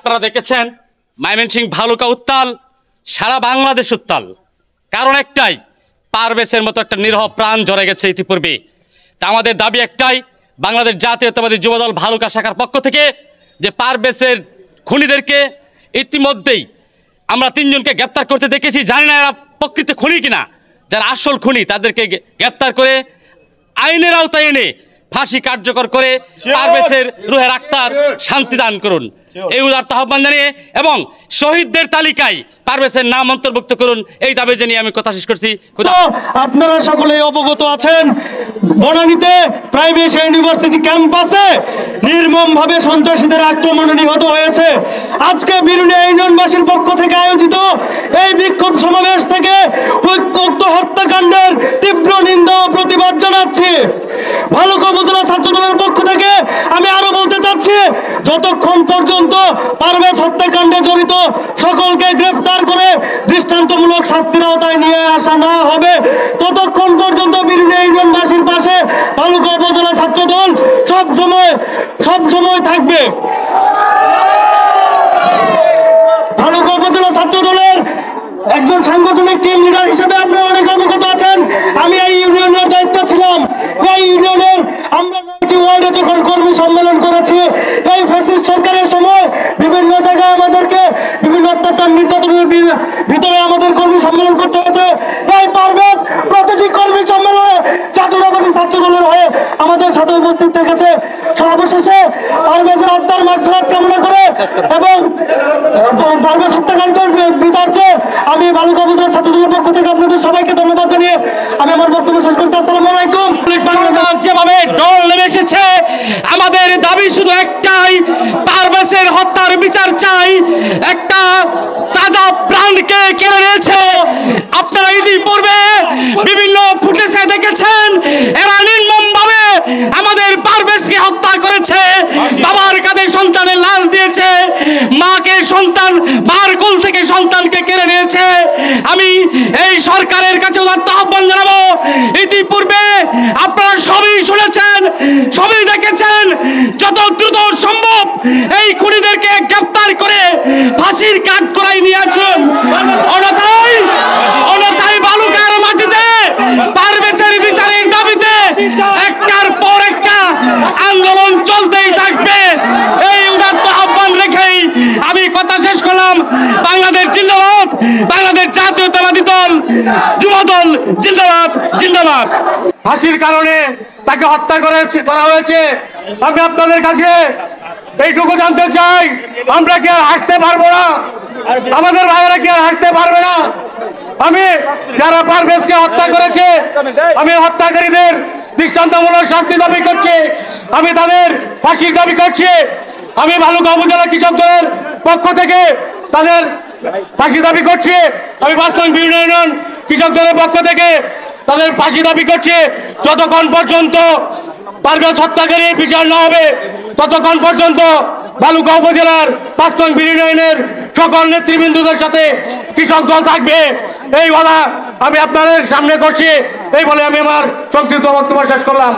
আপনারা দেখেছেন ময়মনসিংহ ভালুকা উত্তাল, সারা বাংলাদেশ উত্তাল। কারণ একটাই, পারভেজের মতো একটা নিরহ প্রাণ ঝরে গেছে ইতিপূর্বে। তা আমাদের দাবি একটাই, বাংলাদেশ জাতীয়তাবাদী যুবদল ভালুকা শাখার পক্ষ থেকে যে পারভেজের খুনিদেরকে ইতিমধ্যেই আমরা 3 জনকে গ্রেপ্তার করতে দেখেছি। জানি না এরা প্রকৃত খুনি কিনা। যারা আসল খুনি তাদেরকে গ্রেপ্তার করে আইনের আওতায় এনে ফাঁসি কার্যকর করে পারভেজের রুহের আত্মার শান্তি দান করুন, এই উদারত আহ্বান জানিয়ে এবং শহীদদের তালিকায় পারভেজের নাম অন্তর্ভুক্ত করুন, এই দাবি জানিয়ে আমি কথা শেষ করছি। আপনারা সকলে অবগত আছেন, বনানীতে প্রাইভেট ইউনিভার্সিটি ক্যাম্পাসে নির্মমভাবে সন্ত্রাসীদের আক্রমণে নিহত হয়েছে। আজকে বিরুলিয়া ইউনিয়নবাসীর পক্ষ থেকে আয়োজিত এই বিক্ষোভ সমাবেশ থেকে উক্ত হত্যাকাণ্ডের তীব্র নিন্দা ও প্রতিবাদ জানাচ্ছি। ভালুকা উপজেলা ছাত্রদলের পক্ষ থেকে আমি আরো বলতে চাচ্ছি, যতক্ষণ পর্যন্ত পারভেজ হত্যাকাণ্ডে জড়িত সকলকে গ্রেফতার করে দৃষ্টান্তমূলক শাস্তির আওতায় নিয়ে আসা না হবে, ততক্ষণ পর্যন্ত বিরুলিয়া ইউনিয়নবাসীর পাশে ভালুকা উপজেলা ছাত্রদল সব সময় থাকবে। ভালুকা উপজেলা ছাত্রদলের একজন সাংগঠনিক টিম লিডার হিসেবে আপনারা অনেক অবগত আছেন। আমি এই ইউনিয়নের দায়িত্বে ছিলাম। এই ইউনিয়নের আমরা 9টি ওয়ার্ডে যখন কর্মী সম্মেলন করেছি, এই ফ্যাসিস্ট সরকারের সময় বিভিন্ন জায়গায় আমাদেরকে বিভিন্ন অত্যাচার নির্যাতনের ভিতরে আমাদের কর্মী সম্মেলন করতে হয়েছে। এই পারভেজ প্রতিটি কর্মী সম্মেলনে জাতীয়তাবাদী ছাত্রদলের হয়ে আমাদের সাথে উপস্থিত থেকেছে। সর্বশেষে পারভেজের আত্মার মাগফিরাত কামনা করে এবং পারভেজ হত্যাকারীদের বিচার চেয়ে আমি ভালুকা উপজেলা ছাত্রদলের পক্ষ থেকে আপনাদের সবাইকে ধন্যবাদ জানিয়ে আমি আমার বক্তব্য শেষ করছি। আসসালামু আলাইকুম। যেভাবে ডল নেমে এসেছে, আমাদের দাবি শুধু একটাই, পারভেজের হত্যার বিচার চাই। একটা তাজা প্রাণকে কেড়ে নিয়েছে। আপনারা ইতিপূর্বে বিভিন্ন ফুটেজে দেখেছেন, এরা নির্মমভাবে আমাদের পারভেজকে হত্যা করেছে। বাবার কাঁধে সন্তানের লাশ দিয়েছে, মাকে সন্তান মার কোল থেকে সন্তানকে কেড়ে নিয়েছে। আমি এই সরকারের কাছে আহ্বান জানাবো, ইতিপূর্বে আপনারা সবই শুনেছেন, সবই দেখেছেন, যত দ্রুত সম্ভব এই খুনিদেরকে গ্রেফতার করে ফাঁসির কাঠগড়ায় নিয়ে আসুন। অন্যথায় ভালুকার মাটিতে পারভেজের বিচারের দাবিতে একটার পর একটা আন্দোলন চলতেই থাকবে। এই উদাত্ত আহ্বান রেখেই আমি কথা শেষ করলাম। বাংলাদেশ জিন্দাবাদ, বাংলাদেশ জাতীয়তাবাদী দল যুবদল জিন্দাবাদ, জিন্দাবাদ। ফাঁসির কারণে তাকে হত্যা করা হয়েছে। আমি আপনাদের কাছে এইটুকু জানতে চাই, আমরা কি আর হাসতে পারবো না? আমাদের ভাইয়েরা কি আর হাসতে পারবে না? আমি যারা পারভেজকে হত্যা করেছে, আমি হত্যাকারীদের দৃষ্টান্তমূলক শাস্তি দাবি করছি। আমি তাদের ফাঁসির দাবি করছি। আমি ভালুকা উপজেলা কৃষক দলের পক্ষ থেকে তাদের ফাঁসি দাবি করছি। আমি 5 নং ইউনিয়ন কৃষক দলের পক্ষ থেকে তাদের ফাঁসি দাবি করছে। যতক্ষণ পর্যন্ত পারভেজ হত্যাকারীর বিচার না হবে, ততক্ষণ পর্যন্ত ভালুকা উপজেলার 5 নং ইউনিয়নের সকল নেতৃবৃন্দদের সাথে কৃষক দল থাকবে, এই বলা আমি আপনাদের সামনে করছি। এই বলে আমি আমার সংক্ষিপ্ত বক্তব্য শেষ করলাম।